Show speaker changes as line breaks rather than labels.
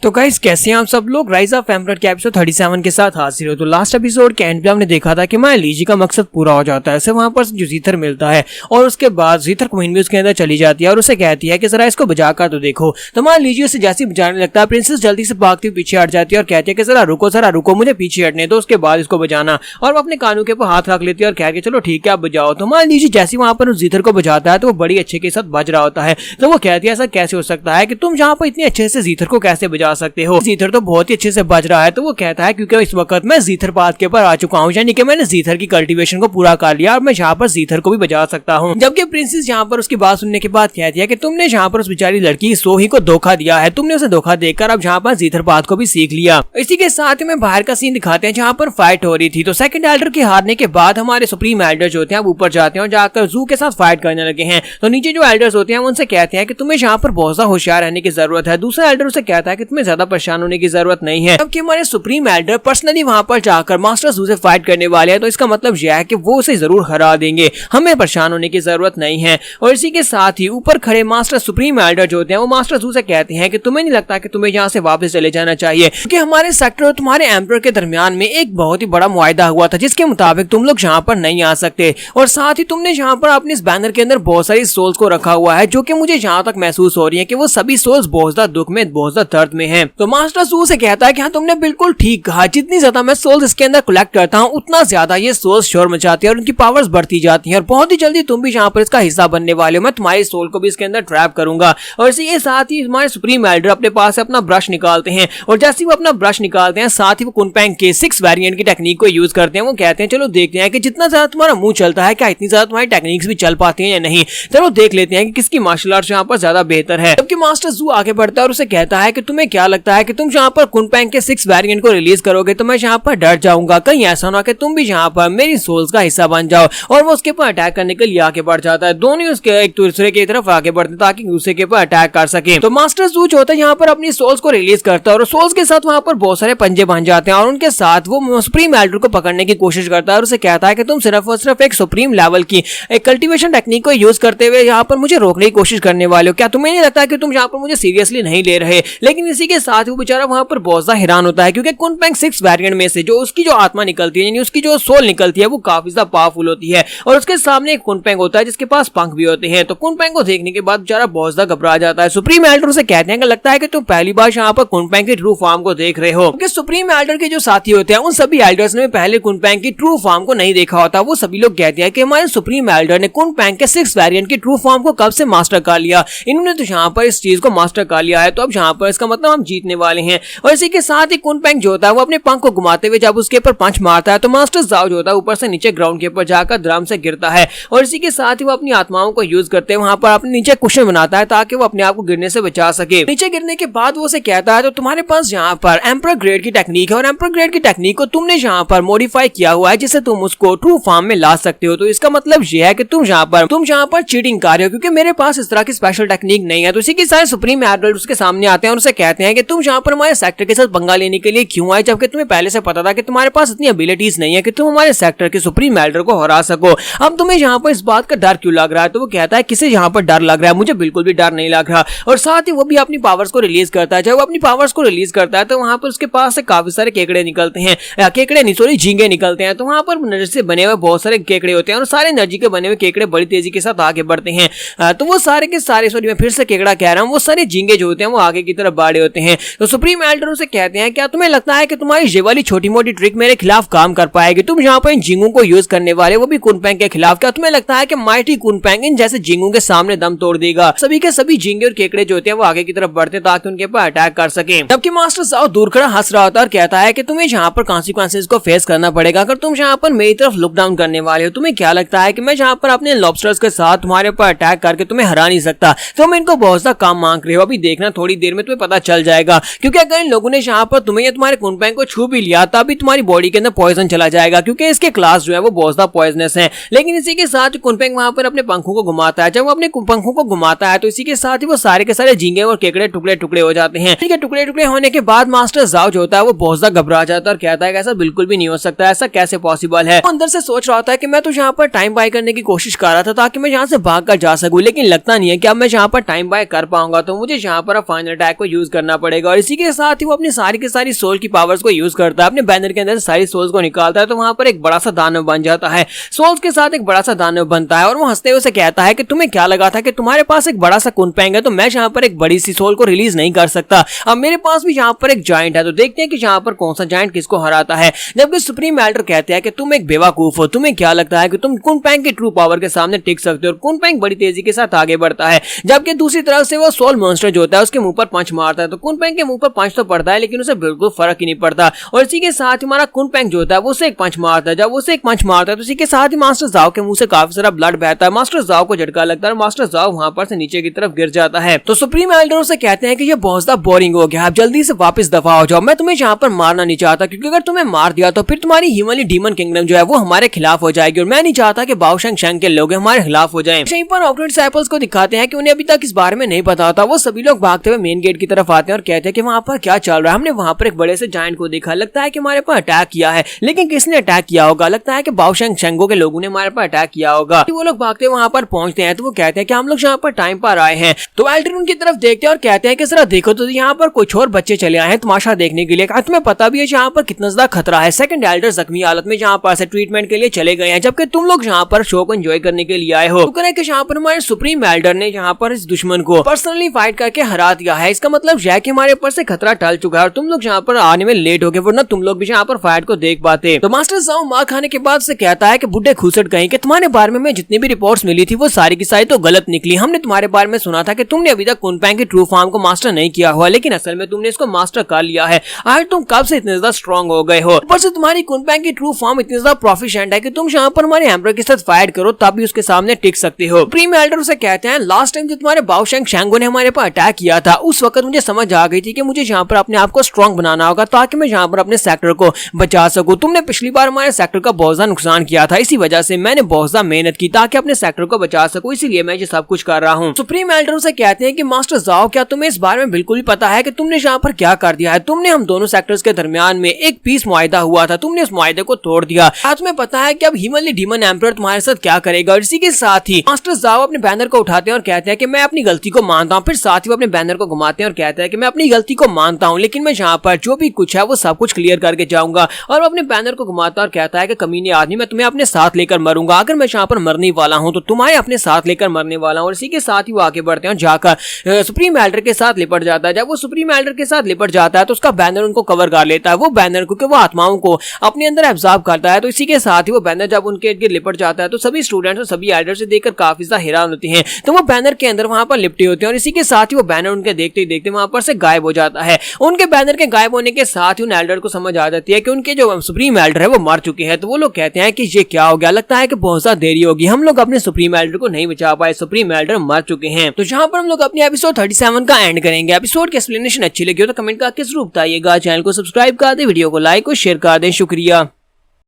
तो गाइस कैसे हैं आप सब लोग। राइज ऑफ एम्परर के एपिसोड 37 के साथ हाजिर हो। तो लास्ट एपिसोड के एंड पे हमने देखा था कि माया लीजी का मकसद पूरा हो जाता है। उसे वहां पर जो जीथर मिलता है और उसके बाद जीथर क्वीन भी उसके अंदर चली जाती है और उसे कहती है कि जरा इसको बजा कर तो देखो। तो माया लीजी उसे जैसे बजाने लगता है, प्रिंसेस जल्दी से भागती हुई पीछे हट जाती है और कहती है कि जरा रुको मुझे पीछे हटने दो, उसके बाद इसको बजाना। और वो अपने कानों के ऊपर हाथ रख लेती है और कह के चलो ठीक है आप बजाओ। तो माया लीजी जैसे वहां पर उस जीथर को बजाता है तो वो बड़ी अच्छे के साथ बज रहा होता है। तो वो कहती है ऐसा कैसे हो सकता है कि तुम जहाँ पर इतने अच्छे से जीथर को कैसे बजा सकते हो, जीथर तो बहुत ही अच्छे से बज रहा है। तो वो कहता है क्योंकि इस वक्त मैं जीथर पाथ के ऊपर आ चुका हूँ, यानी कि मैंने जीथर की कल्टीवेशन को पूरा कर लिया और मैं यहाँ पर जीथर को भी बजा सकता हूँ। जबकि प्रिंसेस यहाँ पर उसकी बात सुनने के बाद कहती है कि तुमने यहाँ पर उस बेचारी लड़की सोही को धोखा दिया है, तुमने उसे धोखा देकर अब यहाँ पर जीथर पाथ को भी सीख लिया। इसी के साथ ही में बाहर का सीन दिखाते हैं जहाँ पर फाइट हो रही थी। तो सेकंड एल्डर के हारने के बाद हमारे सुप्रीम एल्डर्स होते हैं ऊपर जाते हैं और जाकर जू के साथ फाइट करने लगे हैं। तो नीचे जो एल्डर्स होते हैं उनसे कहते हैं कि तुम्हें यहाँ पर बहुत ज्यादा होशियार रहने की जरूरत है। दूसरा एल्डर उसे कहता है कि तुम्हें ज्यादा परेशान होने की जरूरत नहीं है, जबकि हमारे सुप्रीम एल्डर पर्सनली वहां पर जाकर मास्टर जू से फाइट करने वाले हैं। तो इसका मतलब यह है कि वो उसे जरूर हरा देंगे, हमें परेशान होने की जरूरत नहीं है। और इसी के साथ ही ऊपर खड़े मास्टर सुप्रीम एल्डर जो होते हैं वो मास्टर जू से कहते हैं कि तुम्हें नहीं लगता कि तुम्हें यहाँ से वापस चले जाना चाहिए, क्योंकि हमारे सेक्टर और तुम्हारे एम्परर के दरमियान में एक बहुत ही बड़ा मुआहदा हुआ था जिसके मुताबिक तुम लोग यहाँ पर नहीं आ सकते। और साथ ही तुमने यहाँ पर अपने इस बैनर के अंदर बहुत सारी सोल्स को रखा हुआ है जो कि मुझे जहाँ तक महसूस हो रही है कि वो सभी सोल्स बहुत ज्यादा दुख में, बहुत ज्यादा दर्द में है। तो मास्टर जू से कहता है कि हाँ तुमने बिल्कुल ठीक कहा, जितनी ज्यादा मैं सोल्स इसके अंदर कलेक्ट करता हूँ उतना ज्यादा ये सोल्स शोर मचाती है और उनकी पावर्स बढ़ती जाती है और बहुत ही जल्दी तुम भी यहाँ पर इसका हिस्सा बनने वाले हो। मैं तुम्हारी सोल को भी इसके अंदर ट्रैप करूंगा। और इसी के साथ ही हमारे सुप्रीम एल्डर अपने पास से अपना ब्रश निकालते हैं और जैसे वो अपना ब्रश निकालते हैं साथ ही वो कुनपैंग के 6 वेरिएंट की टेक्निक को यूज करते हैं। वो कहते हैं चलो देखते हैं कि जितना ज्यादा तुम्हारा मुंह चलता है क्या इतनी ज्यादा तुम्हारी टेक्निक्स भी चल पाती हैं या नहीं। चलो देख लेते हैं कि किसकी मार्शल आर्ट्स यहाँ पर ज्यादा बेहतर है। जबकि मास्टर जू आगे बढ़ता है और उसे कहता है कि तुम्हें क्या लगता है कि तुम यहाँ पर कुनपैंग के 6 वेरिएंट को रिलीज करोगे तो मैं यहाँ पर डर जाऊंगा, कहीं ऐसा ना कि तुम भी यहाँ पर मेरी सोल्स का हिस्सा बन जाओ। और वो उसके ऊपर अटैक करने के लिए आगे बढ़ जाता है। दोनों उसके एक दूसरे की तरफ आगे बढ़ते ताकि दूसरे के ऊपर अटैक कर सके। तो मास्टर जू जो होता है यहाँ पर अपनी सोल्स को रिलीज करता है और सोल्स के साथ वहाँ पर बहुत सारे पंजे बन जाते हैं और उनके साथ वो सुप्रीम एल्डर को पकड़ने की कोशिश करता है और उसे कहता है कि तुम सिर्फ और सिर्फ एक सुप्रीम लेवल की एक कल्टीवेशन टेक्निक को यूज करते हुए यहाँ पर मुझे रोकने की कोशिश करने वाले हो, क्या तुम्हें नहीं लगता कि तुम यहाँ पर मुझे सीरियसली नहीं ले रहे। लेकिन इसी के साथ वो बेचारा वहाँ पर बहुत ज्यादा हैरान होता है क्योंकि कुनपैंग 6 वेरिएंट में से जो उसकी जो आत्मा निकलती है यानी उसकी जो सोल निकलती है वो काफी ज्यादा पावरफुल होती है और उसके सामने एक कुनपैंग होता है जिसके पास पंख भी होते हैं। तो कुनपैंग को देखने के बाद बेचारा बहुत ज्यादा घबरा जाता है। सुप्रीम एल्डर से कहते हैं कि लगता है कि तुम पहली बार यहाँ पर कुनपैंग की ट्रू फॉर्म को देख रहे हो, क्योंकि सुप्रीम एल्डर के जो साथी होते हैं उन सभी एल्डर्स ने पहले कुनपैंग की ट्रू फॉर्म को नहीं देखा होता। वो सभी लोग कहते हैं कि हमारे सुप्रीम एल्डर ने कुनपैंग के 6 वेरिएंट की ट्रू फॉर्म को कब से मास्टर कर लिया, इन्होंने तो यहाँ पर इस चीज को मास्टर कर लिया है, तो अब यहाँ पर इसका मतलब हम जीतने वाले हैं। और इसी के साथ ही कुनपैंग जो होता है वो अपने पंख को घुमाते हुए जब उसके ऊपर पंच मारता है तो मास्टर जाओ जो होता है ऊपर से नीचे ग्राउंड के ऊपर जाकर ड्रम से गिरता है और इसी के साथ ही वो अपनी आत्माओं को यूज करते हैं वहां पर अपने नीचे कुशन बनाता है ताकि वो अपने आप को गिरने से बचा सके। नीचे गिरने के बाद वो उसे कहता है तो तुम्हारे पास यहाँ पर एम्परर ग्रेड की टेक्निक है और एम्परर ग्रेड की टेक्निक को तुमने यहाँ पर मॉडिफाई किया हुआ है जिससे तुम उसको ट्रू फॉर्म में ला सकते हो। तो इसका मतलब ये है कि तुम यहाँ पर चीटिंग कर रहे हो क्योंकि मेरे पास इस तरह की स्पेशल टेक्निक नहीं है। तो इसी के साथ सुप्रीम एल्डर उसके सामने आते हैं और उसे कहते हैं कि तुम यहाँ पर हमारे सेक्टर के साथ पंगा लेने के लिए क्यों आए, जबकि तुम्हें पहले से पता था कि तुम्हारे पास इतनी एबिलिटीज नहीं है कि तुम हमारे सेक्टर के सुप्रीम एल्डर को हरा सको। अब तुम्हें यहाँ पर इस बात का डर क्यों लग रहा है। तो वो कहता है किसे यहाँ पर डर लग रहा है, मुझे बिल्कुल भी डर नहीं लग रहा। और साथ ही वो भी अपनी पावर्स को रिलीज करता है। जब वो अपनी पावर्स को रिलीज करता है तो वहां पर उसके पास से काफी सारे केकड़े निकलते हैं, केकड़े नहीं सॉरी झींगे निकलते हैं। तो वहां पर एनर्जी से बने हुए बहुत सारे केकड़े होते हैं और सारे एनर्जी के बने हुए केकड़े बड़ी तेजी के साथ आगे बढ़ते हैं। तो वो सारे के सारे सॉरी मैं फिर से केकड़ा कह रहा हूँ, वो सारे झींगे जो होते हैं वो आगे की तरफ बढ़े होते हैं। तो सुप्रीम एल्डर उसे कहते हैं क्या तुम्हें लगता है कि तुम्हारी ये वाली छोटी मोटी ट्रिक मेरे खिलाफ काम कर पाएगी, तुम यहाँ पर इन झींगों को यूज करने वाले वो भी कुनपैंग के खिलाफ, क्या तुम्हें लगता है कि माइटी कुनपैंग इन जैसे झींगों के सामने दम तोड़ देगा। सभी के सभी झींगे और केकड़े जो होते हैं वो आगे की तरफ बढ़ते ताकि उनके ऊपर अटैक कर सके। जबकि मास्टर जाओ दूर खड़ा हंस रहा होता है और कहता है कि तुम्हें यहाँ पर कॉन्सिक्वेंसेस को फेस करना पड़ेगा अगर तुम यहाँ पर मेरी तरफ लुक डाउन करने वाले हो। तुम्हें क्या लगता है कि मैं यहाँ पर अपने लॉबस्टर्स के साथ तुम्हारे ऊपर अटैक करके तुम्हें हरा नहीं सकता, तुम इनको बहुत सा काम मांग रहे हो। अभी देखना थोड़ी देर में तुम्हें पता चल जाएगा, क्योंकि अगर इन लोगों ने यहाँ पर तुम्हें या तुम्हारे कुनपैंग को छू भी लिया तभी तुम्हारी बॉडी के अंदर पॉइजन चला जाएगा, क्योंकि इसके क्लास जो है वो बहुत ज्यादा पॉइजनस है। लेकिन इसी के साथ कुनपैंग वहां पर अपने पंखों को घुमाता है। जब वो अपने पंखों को घुमाता है तो इसी के साथ ही वो सारे के सारे झींगे और केकड़े टुकड़े टुकड़े हो जाते हैं। ठीक है, टुकड़े टुकड़े होने के बाद मास्टर जाओ जो होता है वो बहुत ज्यादा घबरा जाता है और कहता है कि ऐसा बिल्कुल भी नहीं हो सकता, ऐसा कैसे पॉसिबल है। अंदर से सोच रहा था कि मैं तो यहाँ पर टाइम बाय करने की कोशिश कर रहा था ताकि मैं यहाँ से भाग कर जा सकूं, लेकिन लगता नहीं है कि अब मैं यहाँ पर टाइम बाय कर पाऊंगा। तो मुझे यहाँ पर फाइनल अटैक को यूज करना करना पड़ेगा। और इसी के साथ ही वो अपनी सारी की सारी सोल की पावर्स को यूज करता है, अपने बैनर के अंदर सारी सोल्स को निकालता है, तो वहां पर एक बड़ा सा दानव बन जाता है। सोल्स के साथ एक बड़ा सा दानव बनता है और वो हंसते हुए उसे कहता है कि तुम्हें क्या लगा था कि तुम्हारे पास एक बड़ा सा कुनपेंग है तो मैं यहाँ पर एक बड़ी सी सोल को रिलीज नहीं कर सकता। अब मेरे पास भी यहाँ पर एक जायंट है, तो देखते हैं कि यहाँ पर कौन सा जायंट किसको हराता है। जबकि सुप्रीम एल्डर कहते हैं कि तुम एक बेवकूफ हो, तुम्हें क्या लगता है कि तुम कुनपेंग की ट्रू पावर के सामने टिक सकते हो। और कुनपेंग बड़ी तेजी के साथ आगे बढ़ता है, जबकि दूसरी तरफ से वो सोल मॉन्स्टर जो होता है उसके मुंह पर पंच मारता है। तो कुनपेंग के मुंह पर पंच तो पड़ता है लेकिन उसे बिल्कुल फर्क ही नहीं पड़ता। और इसी के साथ हमारा कुनपेंग जो होता है वो उसे एक पंच मारता है। जब उसे एक पंच मारता है तो इसी के साथ ही मास्टर जाओ के मुंह से काफी सारा ब्लड बहता है। मास्टर जाओ को झटका लगता है और मास्टर जाओ वहां पर से नीचे की तरफ गिर जाता है। तो सुप्रीम एल्डर उसे कहते हैं कि ये बहुत ज्यादा बोरिंग हो गया, आप जल्दी से वापस दफा हो जाओ। मैं तुम्हें यहाँ पर मारना नहीं चाहता क्योंकि अगर तुम्हें मार दिया तो फिर तुम्हारी हिमालय डीमन किंगडम जो है वो हमारे खिलाफ हो जाएगी और मैं नहीं चाहता कि बाओशेंग शेंग के लोग हमारे खिलाफ हो जाएं। यहीं पर ऑक्टोड डिसाइपल्स को दिखाते हैं कि उन्हें अभी तक इस बारे में नहीं पता होता। वो सभी लोग भागते हुए मेन गेट की तरफ आते हैं और कहते हैं कि वहां पर क्या चल रहा है। हमने वहां पर एक बड़े से जायंट को देखा, लगता है कि हमारे पर अटैक किया है, लेकिन किसने अटैक किया होगा? लगता है कि बाओशेंग शेंगो के लोगों ने हमारे पर अटैक किया होगा। वो लोग भागते वहां पर पहुंचते हैं तो वो कहते हैं कि हम लोग यहाँ पर टाइम पर आए हैं। तो एल्डर उनकी तरफ देखते हैं और कहते हैं कि जरा देखो तो यहाँ पर कुछ और बच्चे चले आए हैं तमाशा देखने के लिए। तुम्हें पता भी है यहाँ पर कितना ज्यादा खतरा है। सेकंड एल्डर जख्मी हालत में यहाँ पर से ट्रीटमेंट के लिए चले गए हैं, जबकि तुम लोग यहाँ पर शो को एंजॉय करने के लिए आए हो। तो करें कि यहाँ पर हमारे सुप्रीम एल्डर ने यहाँ पर इस दुश्मन को पर्सनली फाइट करके हरा दिया है। इसका मतलब यह है कि हमारे ऊपर से खतरा टल चुका है और तुम लोग यहाँ पर आने में लेट हो गए, वरना तुम लोग भी यहाँ पर फाइट को देख पाते। तो मास्टर जाओ मार खाने के बाद से कहता है कि बुड्ढे खुसट गए कि तुम्हारे बारे में जितनी भी रिपोर्ट्स मिली थी वो सारी की सारी तो गलत निकली। हमने तुम्हारे बारे में सुना था कि तुमने अभी तक कुनपेंग की ट्रू फॉर्म को मास्टर नहीं किया हुआ, लेकिन असल में तुमने इसको मास्टर कर लिया है। आज तुम कब से इतने ज्यादा स्ट्रॉन्ग हो गए हो, ऊपर से तुम्हारी कुनपेंग की ट्रू फॉर्म इतनी ज्यादा प्रोफिशिएंट है कि तुम यहाँ पर हमारे एम्परर के साथ फाइट करो तब भी उसके सामने टिक सकते हो। सुप्रीम एल्डर उसे कहते हैं लास्ट टाइम जो तुम्हारे बाओशेंग शेंगो ने हमारे पर अटैक किया था उस वक्त मुझे समझ आ गई थी कि मुझे यहाँ पर अपने आप को स्ट्रॉन्ग बनाना होगा ताकि मैं यहाँ पर अपने सेक्टर को बचा सकूं। तुमने पिछली बार हमारे सेक्टर का बहुत ज्यादा नुकसान किया था, इसी वजह से मैंने बहुत ज्यादा मेहनत की ताकि अपने सेक्टर को बचा सकूं, इसीलिए मैं ये सब कुछ कर रहा हूँ। सुप्रीम एल्डर से कहते हैं कि मास्टर जाओ क्या तुम्हें इस बारे में बिल्कुल भी पता है कि तुमने यहाँ पर क्या कर दिया है? तुमने हम दोनों सेक्टर्स के दरमियान में एक पीस मुआहदा हुआ था, तुमने उस मुआहदे को तोड़ दिया। तुम्हें पता है कि अब हिमालय डीमन एम्परर तुम्हारे साथ क्या करेगा? और इसी के साथ ही मास्टर जाओ अपने बैनर को उठाते हैं और कहते हैं कि मैं अपनी गलती को मानता हूँ। फिर साथ ही वो अपने बैनर को घुमाते हैं और कहते हैं कि मैं अपनी गलती को मानता हूँ, लेकिन मैं यहाँ पर जो भी कुछ है वो सब कुछ क्लियर करके जाऊंगा। और वो अपने बैनर को घुमाता और कहता है कि कमीने आदमी मैं तुम्हें अपने साथ लेकर मरूंगा, अगर मैं यहाँ पर मरने वाला हूँ तो तुम्हारे अपने साथ लेकर मरने वाला हूँ। और इसी के साथ ही वो आगे बढ़ते हैं और जाकर सुप्रीम एल्डर के साथ लिपट जाता है। जब वो सुप्रीम एल्डर के साथ लिपट जाता है तो उसका बैनर उनको कवर कर लेता है। वो बैनर क्योंकि वो आत्माओं को अपने अंदर एब्जॉर्ब करता है, तो इसी के साथ ही वो बैनर जब उनके इर्द गिर्द लिपट जाता है तो सभी स्टूडेंट्स और सभी एल्डर से देखकर काफी ज्यादा हैरान होते हैं। तो वो बैनर के अंदर वहां पर लिपटे होते हैं और इसी के साथ ही वो बैनर उनके देखते ही देखते वहां पर से गायब हो जाता है। उनके बैनर के गायब होने के साथ ही उन एल्डर को समझ आ जाती है कि उनके जो सुप्रीम एल्डर है वो मर चुके हैं। तो वो लोग कहते हैं कि ये क्या हो गया, लगता है कि बहुत ज्यादा देरी होगी, हम लोग अपने सुप्रीम एल्डर को नहीं बचा पाए, सुप्रीम एल्डर मर चुके हैं। तो जहां पर हम लोग अपने एपिसोड 37 का एंड करेंगे। एपिसोड की एक्सप्लेनेशन अच्छी लगी हो तो कमेंट करके जरूर बताइएगा। चैनल को सब्सक्राइब कर दे, वीडियो को लाइक और शेयर कर दें। शुक्रिया।